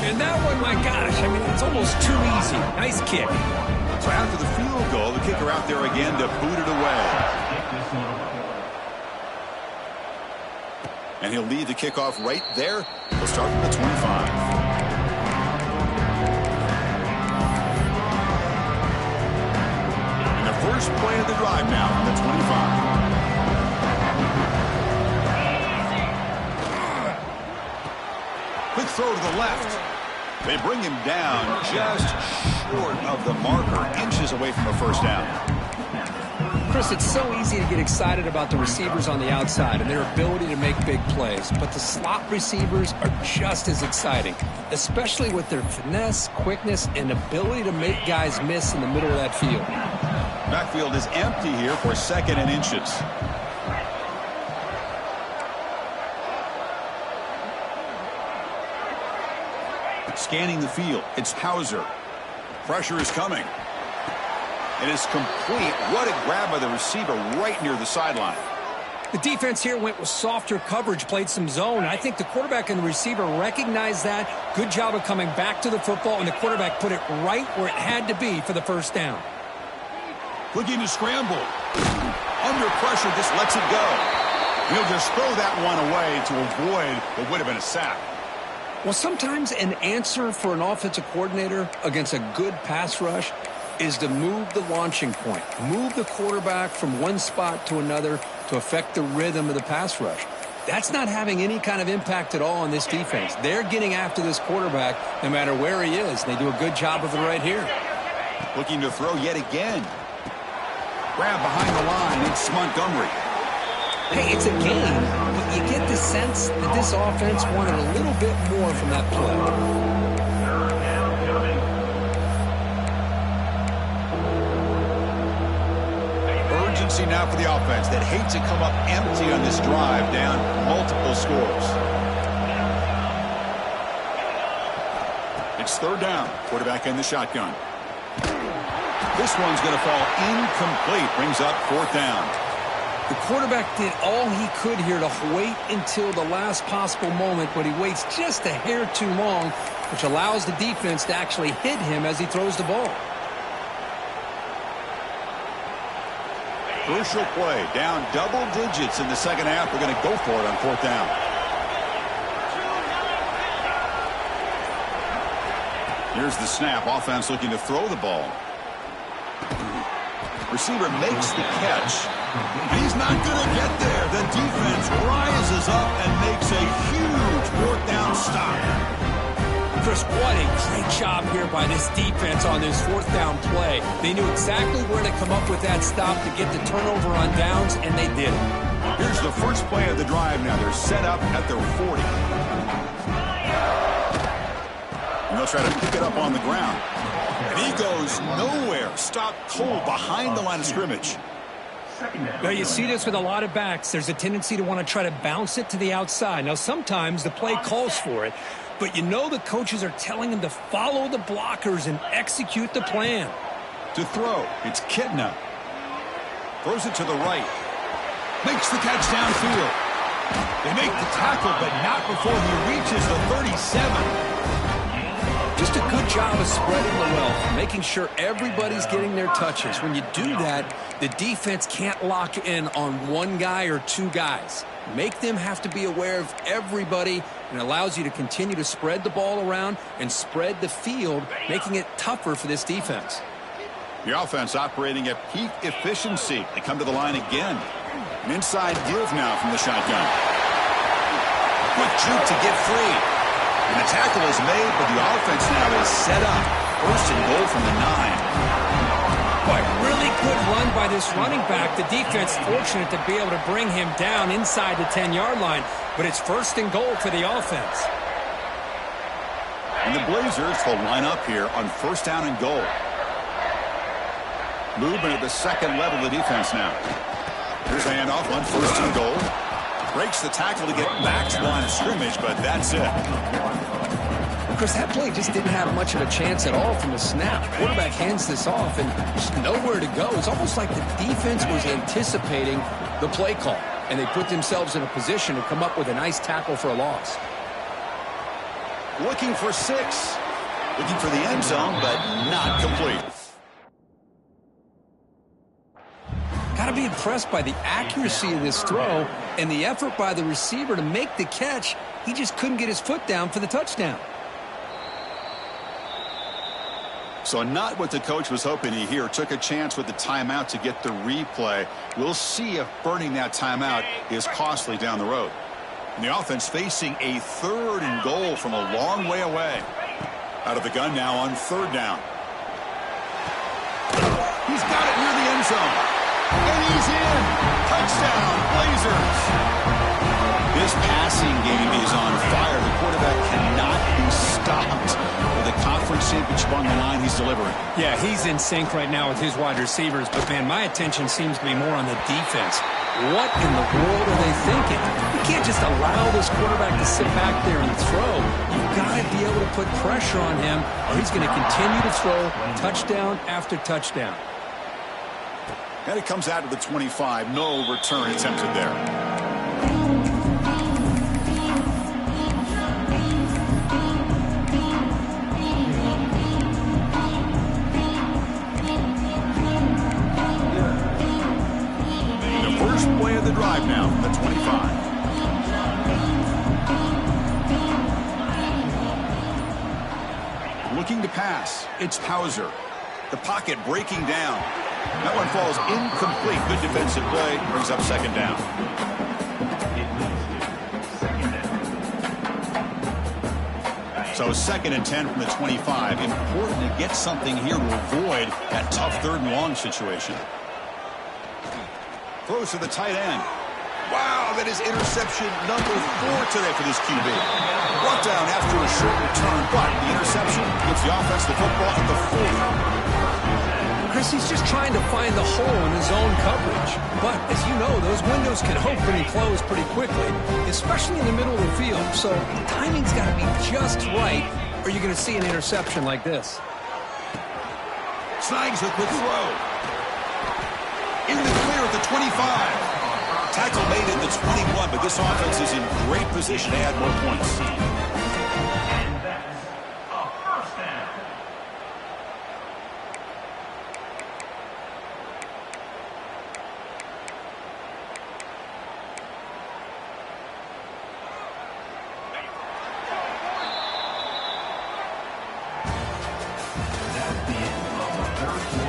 And that one, my gosh, I mean, it's almost too easy. Nice kick. So after the field goal, the kicker out there again to boot it away. And he'll lead the kickoff right there. He'll start from the 25. First play of the drive now on the 25. throw to the left. They bring him down just short of the marker, inches away from a first down. Chris, it's so easy to get excited about the receivers on the outside and their ability to make big plays, but the slot receivers are just as exciting, especially with their finesse, quickness, and ability to make guys miss in the middle of that field. Backfield is empty here for 2nd and inches. Scanning the field, it's Hauser. Pressure is coming. It is complete. What a grab by the receiver right near the sideline. The defense here went with softer coverage, played some zone. I think the quarterback and the receiver recognized that. Good job of coming back to the football, and the quarterback put it right where it had to be for the first down. Looking to scramble. Under pressure, just lets it go. He'll just throw that one away to avoid what would have been a sack. Well, sometimes an answer for an offensive coordinator against a good pass rush is to move the launching point, move the quarterback from one spot to another to affect the rhythm of the pass rush. That's not having any kind of impact at all on this defense. They're getting after this quarterback no matter where he is. They do a good job of it right here. Looking to throw yet again. Grab behind the line. It's Montgomery. Hey, it's a game, but you get the sense that this offense wanted a little bit more from that play. Urgency now for the offense that hates to come up empty on this drive, down multiple scores. It's 3rd down. Quarterback in the shotgun. This one's going to fall incomplete. Brings up 4th down. The quarterback did all he could here to wait until the last possible moment, but he waits just a hair too long, which allows the defense to actually hit him as he throws the ball. Crucial play. Down double digits in the second half. We're going to go for it on 4th down. Here's the snap. Offense looking to throw the ball. Receiver makes the catch. He's not going to get there. The defense rises up and makes a huge 4th down stop. Chris, what a great job here by this defense on this 4th down play. They knew exactly where to come up with that stop to get the turnover on downs, and they did it. Here's the first play of the drive now. They're set up at their 40. And they'll try to pick it up on the ground. And he goes nowhere. Stop cold behind the line of scrimmage. Now, you see this with a lot of backs. There's a tendency to want to try to bounce it to the outside. Now, sometimes the play calls for it, but you know the coaches are telling them to follow the blockers and execute the plan. To throw, it's Kitna. Throws it to the right. Makes the catch downfield. They make the tackle, but not before he reaches the 37. Just a good job of spreading the wealth, making sure everybody's getting their touches. When you do that, the defense can't lock in on one guy or two guys. Make them have to be aware of everybody, and allows you to continue to spread the ball around and spread the field, making it tougher for this defense. The offense operating at peak efficiency. They come to the line again. An inside give now from the shotgun. Quick juke to get free. And the tackle is made, but the offense now is set up. 1st and goal from the 9. Boy, really good run by this running back. The defense fortunate to be able to bring him down inside the 10-yard line, but it's 1st and goal for the offense. And the Blazers will line up here on 1st down and goal. Movement at the 2nd level of the defense now. Here's a handoff on 1st and goal. Breaks the tackle to get back to the line of scrimmage, but that's it. Chris, that play just didn't have much of a chance at all from the snap. Quarterback hands this off and just nowhere to go. It's almost like the defense was anticipating the play call, and they put themselves in a position to come up with a nice tackle for a loss. Looking for 6. Looking for the end zone, but not complete. Got to be impressed by the accuracy of this throw and the effort by the receiver to make the catch. He just couldn't get his foot down for the touchdown. So not what the coach was hoping to hear. Took a chance with the timeout to get the replay. We'll see if burning that timeout is costly down the road. And the offense facing a 3rd and goal from a long way away. Out of the gun now on 3rd down. He's got it near the end zone. And he's in. Touchdown, Blazers. This passing game is on fire. The quarterback cannot be stopped. With a conference championship on the line, he's delivering. Yeah, he's in sync right now with his wide receivers. But, man, my attention seems to be more on the defense. What in the world are they thinking? You can't just allow this quarterback to sit back there and throw. You've got to be able to put pressure on him, or he's going to continue to throw touchdown after touchdown. And it comes out to the 25. No return attempted there. The first play of the drive now, the 25. Looking to pass. It's Hauser. The pocket breaking down. That one falls incomplete. Good defensive play. Brings up 2nd down. So 2nd and 10 from the 25. Important to get something here to avoid that tough 3rd and long situation. Throws to the tight end. Wow, that is interception number 4 today for this QB. Brought down after a short return, but the interception gives the offense the football at the 40. Chris, he's just trying to find the hole in his own coverage. But, as you know, those windows can open and close pretty quickly, especially in the middle of the field. So the timing's got to be just right, or you're going to see an interception like this. Snags a quick throw. In the clear at the 25. Tackle made at the 21, but this offense is in great position to add more points. And that's a first down.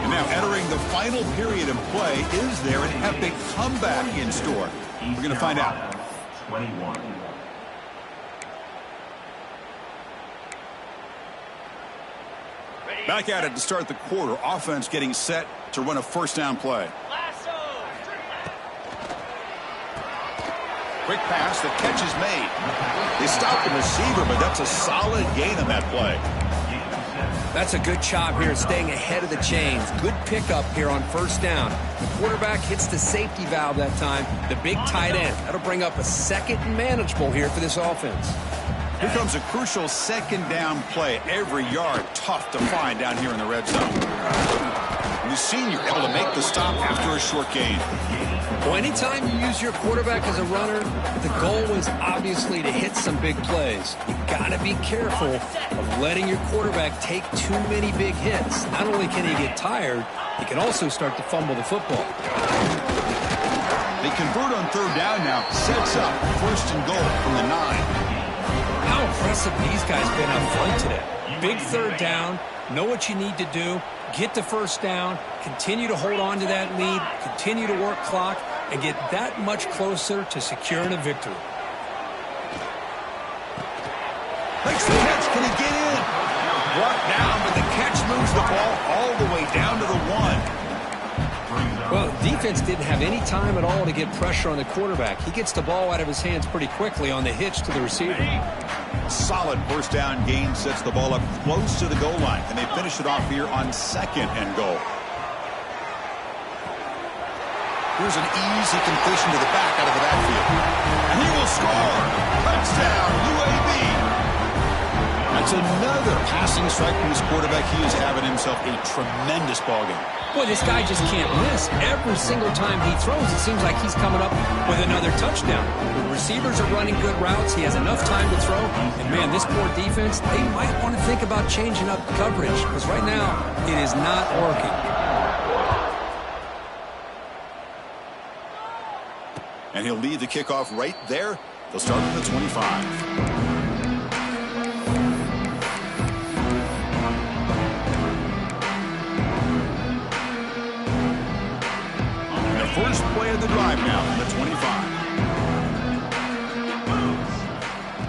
And now entering the final period of play, is there an epic comeback in store? We're going to find out. 21. Back at it to start the quarter. Offense getting set to run a 1st down play. Quick pass, the catch is made. They stopped the receiver, but that's a solid gain on that play. That's a good job here staying ahead of the chains. Good pickup here on 1st down. The quarterback hits the safety valve that time. The big tight end. That'll bring up a 2nd and manageable here for this offense. Here comes a crucial 2nd down play. Every yard tough to find down here in the red zone. And the senior able to make the stop after a short gain. Well, anytime you use your quarterback as a runner, the goal is obviously to hit some big plays. You got to be careful of letting your quarterback take too many big hits. Not only can he get tired, he can also start to fumble the football. They convert on 3rd down now. Sets up 1st and goal from the 9. How impressive these guys been up front today. Big 3rd down. Know what you need to do. Get the 1st down. Continue to hold on to that lead. Continue to work clock. And get that much closer to securing a victory. Makes the catch. Can he get in? Brought down, but the catch moves the ball all the way down to the 1. Well, the defense didn't have any time at all to get pressure on the quarterback. He gets the ball out of his hands pretty quickly on the hitch to the receiver. Solid 1st down gain sets the ball up close to the goal line. And they finish it off here on 2nd and goal. Here's an easy completion to the back out of the backfield. And he will score. Touchdown, UAB. That's another passing strike from his quarterback. He is having himself a tremendous ballgame. Boy, this guy just can't miss. Every single time he throws, it seems like he's coming up with another touchdown. The receivers are running good routes. He has enough time to throw. And, man, this poor defense, they might want to think about changing up coverage because right now it is not working. And he'll lead the kickoff right there. They'll start from the 25. First play of the drive now from the 25.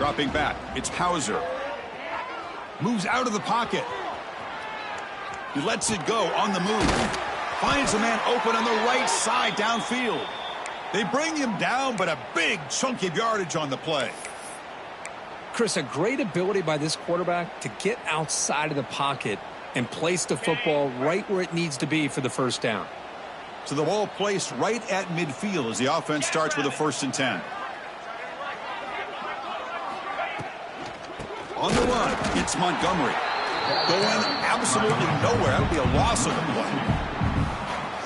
Dropping back, it's Hauser. Moves out of the pocket. He lets it go on the move. Finds a man open on the right side downfield. They bring him down, but a big chunk of yardage on the play. Chris, a great ability by this quarterback to get outside of the pocket and place the football right where it needs to be for the first down. So the ball placed right at midfield as the offense starts with a 1st and 10. On the run, it's Montgomery. Going absolutely nowhere. That would be a loss of the play.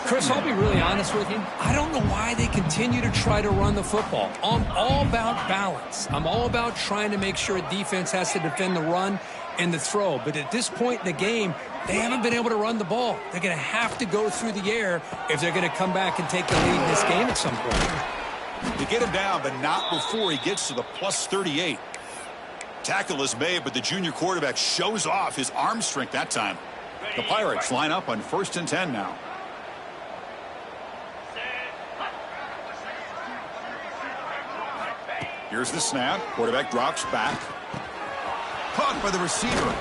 Chris, I'll be really honest with you. I don't know why they continue to try to run the football. I'm all about balance. I'm all about trying to make sure a defense has to defend the run and the throw. But at this point in the game, they haven't been able to run the ball. They're going to have to go through the air if they're going to come back and take the lead in this game at some point. They get him down, but not before he gets to the plus 38. Tackle is made, but the junior quarterback shows off his arm strength that time. The Pirates line up on 1st and 10 now. Here's the snap. Quarterback drops back. Caught by the receiver.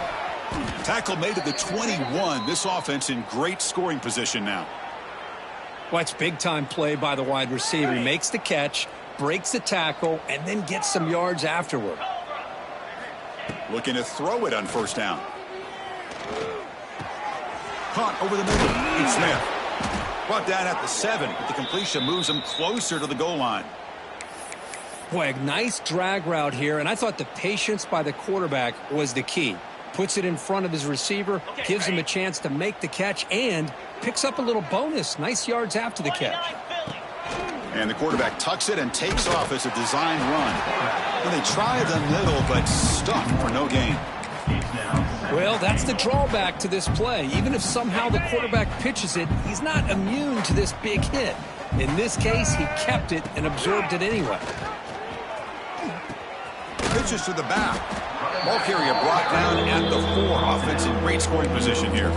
Tackle made at the 21. This offense in great scoring position now. Well, it's big-time play by the wide receiver. He makes the catch, breaks the tackle, and then gets some yards afterward. Looking to throw it on 1st down. Caught over the middle. It's Smith. Brought down at the 7. But the completion moves him closer to the goal line. Boy, a nice drag route here, and I thought the patience by the quarterback was the key. Puts it in front of his receiver, gives him a chance to make the catch, and picks up a little bonus. Nice yards after the catch. And the quarterback tucks it and takes off as a design run. And they try the middle, but stuck for no gain. Well, that's the drawback to this play. Even if somehow the quarterback pitches it, he's not immune to this big hit. In this case, he kept it and absorbed it anyway. Pitches to the back. Ball carrier brought down at the 4. Offense in great scoring position here.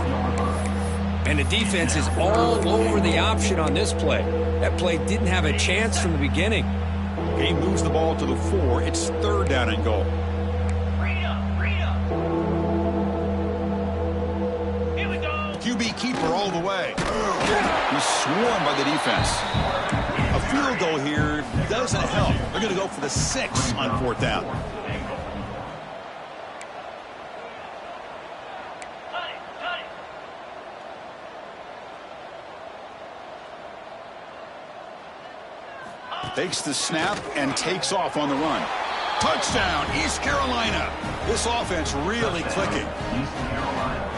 And the defense is all over the option on this play. That play didn't have a chance from the beginning. He moves the ball to the 4. It's 3rd down and goal. Here we go. QB keeper all the way. He's swarmed by the defense. A field goal here doesn't help. They're going to go for the 6 on 4th down. Takes the snap and takes off on the run. Touchdown, East Carolina. This offense really clicking.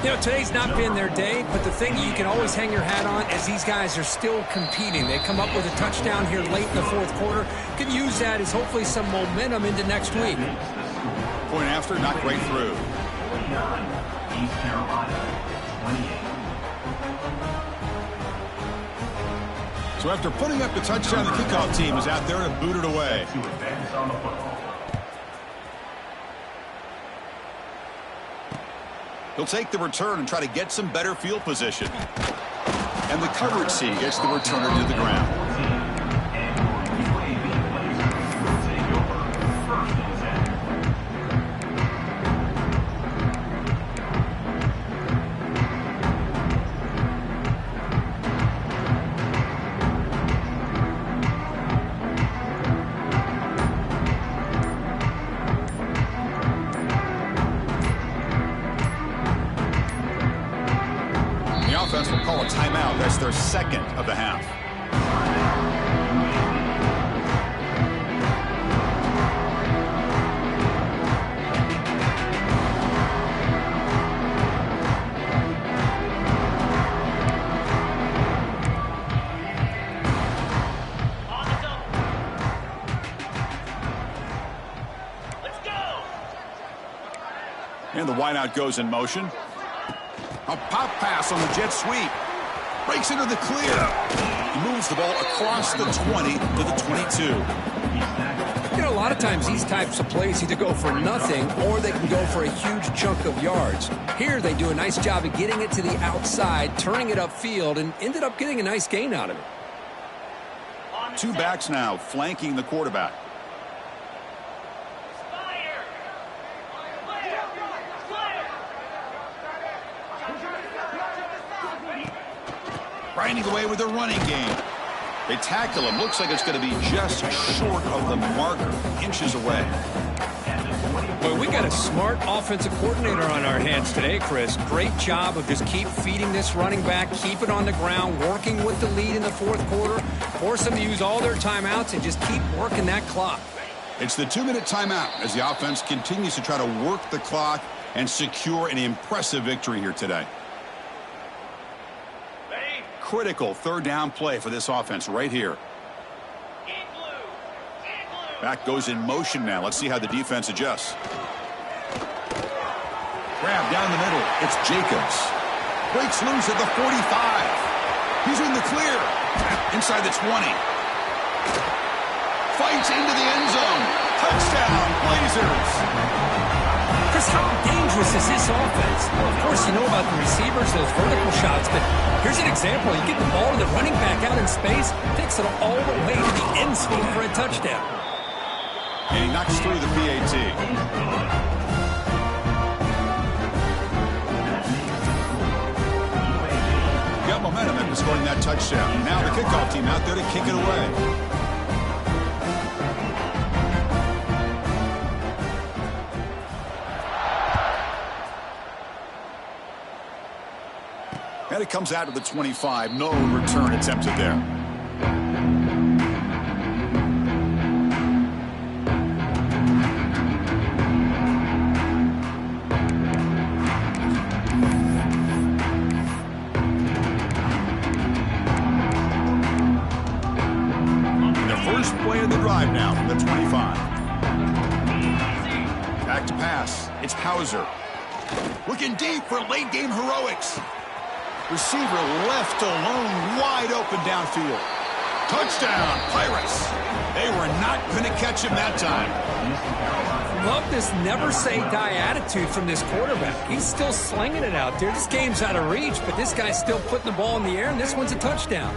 You know, today's not been their day, but the thing you can always hang your hat on is these guys are still competing. They come up with a touchdown here late in the 4th quarter. Can use that as hopefully some momentum into next week. Point after, not quite through. East Carolina, 28. So after putting up the touchdown, the kickoff team is out there to boot it away. To advance on the football. He'll take the return and try to get some better field position. And the coverage C gets the returner to the ground. And your UAB Blazers will take over 1st and 10. The offense will call a timeout. That's their 2nd of the half. On the double. Let's go. And the wideout goes in motion. A pop pass on the jet sweep. Breaks into the clear. He moves the ball across the 20 to the 22. You know, a lot of times these types of plays either go for nothing or they can go for a huge chunk of yards. Here they do a nice job of getting it to the outside, turning it upfield, and ended up getting a nice gain out of it. 2 backs now flanking the quarterback. Fire. grinding away with their running game. They tackle him. Looks like it's going to be just short of the marker, inches away. Well, we got a smart offensive coordinator on our hands today, Chris. Great job of just keep feeding this running back, keep it on the ground, working with the lead in the fourth quarter, force them to use all their timeouts, and just keep working that clock. It's the 2-minute timeout as the offense continues to try to work the clock and secure an impressive victory here today. Critical third down play for this offense right here. Back goes in motion now. Let's see how the defense adjusts. Grab down the middle. It's Jacobs. Breaks loose at the 45. He's in the clear. Inside the 20. Fights into the end zone. Touchdown, Blazers. Chris, how dangerous is this offense? Well, of course, you know about the receivers, those vertical shots, but here's an example. You get the ball to the running back out in space, takes it all the way to the end zone for a touchdown. And he knocks through the PAT. Got momentum after scoring that touchdown. Now the kickoff team out there to kick it away. And it comes out of the 25. No return attempted there. The first play of the drive now from the 25. Back to pass. It's Hauser. Looking deep for late game heroics. Receiver left alone, wide open downfield. Touchdown, Pirates. They were not going to catch him that time. Love this never-say-die attitude from this quarterback. He's still slinging it out there. This game's out of reach, but this guy's still putting the ball in the air, and this one's a touchdown.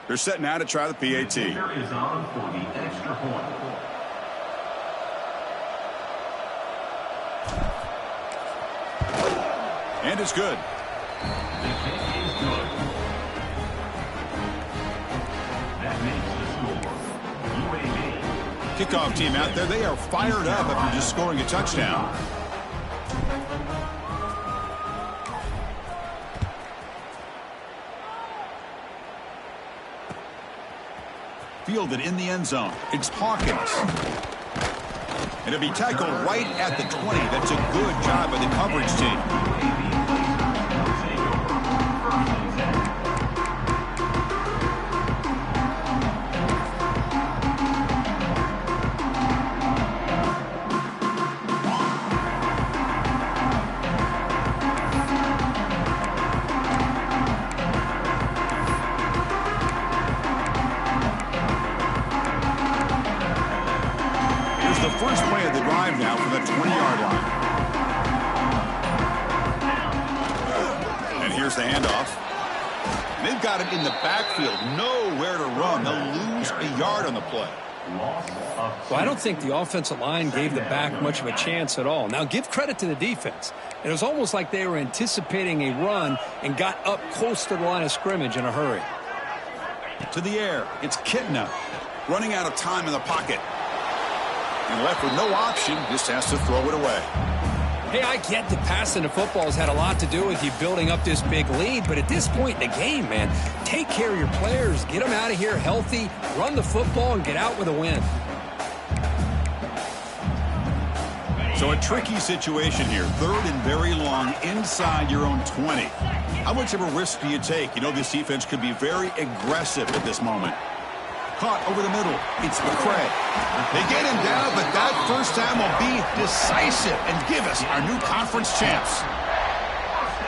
They're setting out to try the PAT. Here is on for the extra point. And it's good. The kick is good. That makes the score. UAB. Kickoff team out there, they are fired up after just scoring a touchdown. Fielded in the end zone. It's Hawkins. And it'll be tackled right at the 20. That's a good job by the coverage team. The first play of the drive now from the 20-yard line. And here's the handoff. They've got him in the backfield, nowhere to run. They'll lose a yard on the play. Well, I don't think the offensive line gave the back much of a chance at all. Now, give credit to the defense. It was almost like they were anticipating a run and got up close to the line of scrimmage in a hurry. To the air, it's Kitna running out of time in the pocket. And left with no option, just has to throw it away. Hey, I get that passing the football has had a lot to do with you building up this big lead, but at this point in the game, man, take care of your players, get them out of here healthy, run the football, and get out with a win. So a tricky situation here. Third and very long inside your own 20. How much of a risk do you take? You know this defense could be very aggressive at this moment. Caught over the middle. It's McCray. They get him down, but that first time will be decisive and give us our new conference champs.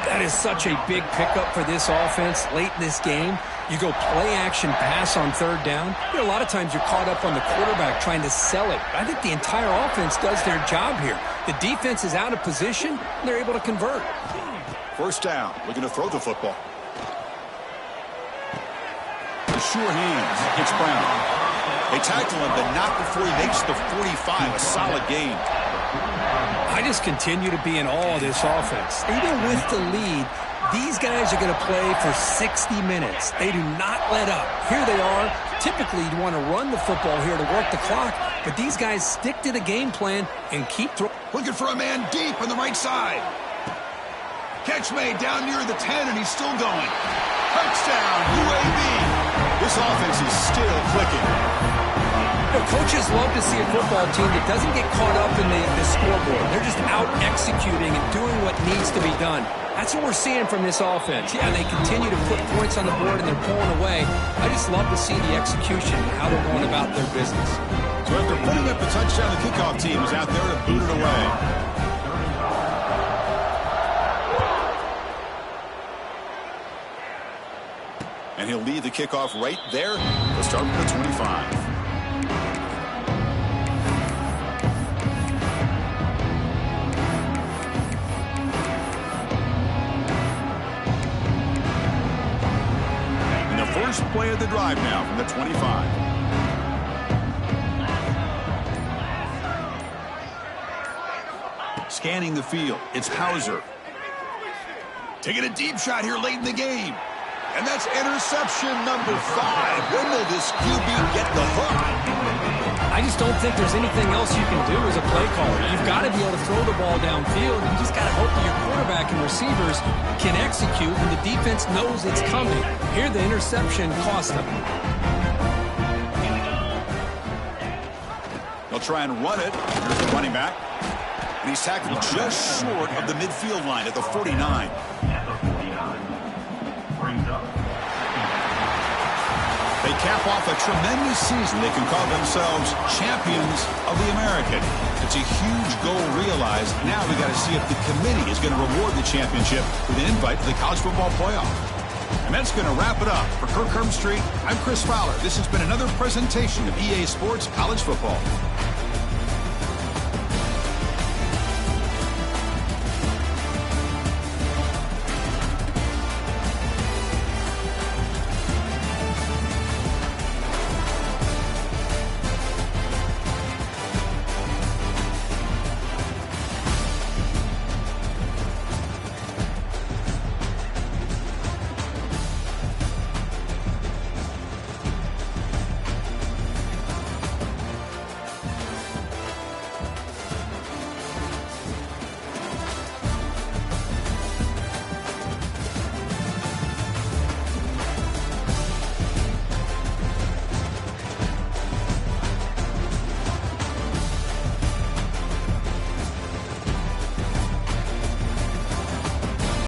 That is such a big pickup for this offense late in this game. You go play-action pass on third down. You know, a lot of times you're caught up on the quarterback trying to sell it. I think the entire offense does their job here. The defense is out of position, and they're able to convert. First down. Looking to throw the football. The sure hands. It's Brown. They tackle him, but not before he makes the 45. A solid gain. I just continue to be in awe of this offense. Even with the lead, these guys are going to play for 60 minutes. They do not let up. Here they are. Typically, you want to run the football here to work the clock, but these guys stick to the game plan and keep throwing. Looking for a man deep on the right side. Catch made down near the 10, and he's still going. Touchdown, UAB. This offense is still clicking. Coaches love to see a football team that doesn't get caught up in the scoreboard. They're just out executing and doing what needs to be done. That's what we're seeing from this offense. Yeah, they continue to put points on the board and they're pulling away. I just love to see the execution and how they're going about their business. So after putting up the touchdown, the kickoff team is out there to boot it away. And he'll lead the kickoff right there. He'll start with the 25. First play of the drive now from the 25. Scanning the field, it's Hauser. Taking a deep shot here late in the game. And that's interception number 5. When will this QB get the hook? I just don't think there's anything else you can do as a play caller. You've got to be able to throw the ball downfield. You just got to hope that your quarterback and receivers can execute when the defense knows it's coming. Here, the interception cost them. They'll try and run it. Here's the running back. And he's tackled just short of the midfield line at the 49. They cap off a tremendous season. They can call themselves champions of the American. It's a huge goal realized. Now we got to see if the committee is going to reward the championship with an invite to the college football playoff. And that's going to wrap it up. For Kirk Herbstreit, I'm Chris Fowler. This has been another presentation of EA Sports College Football.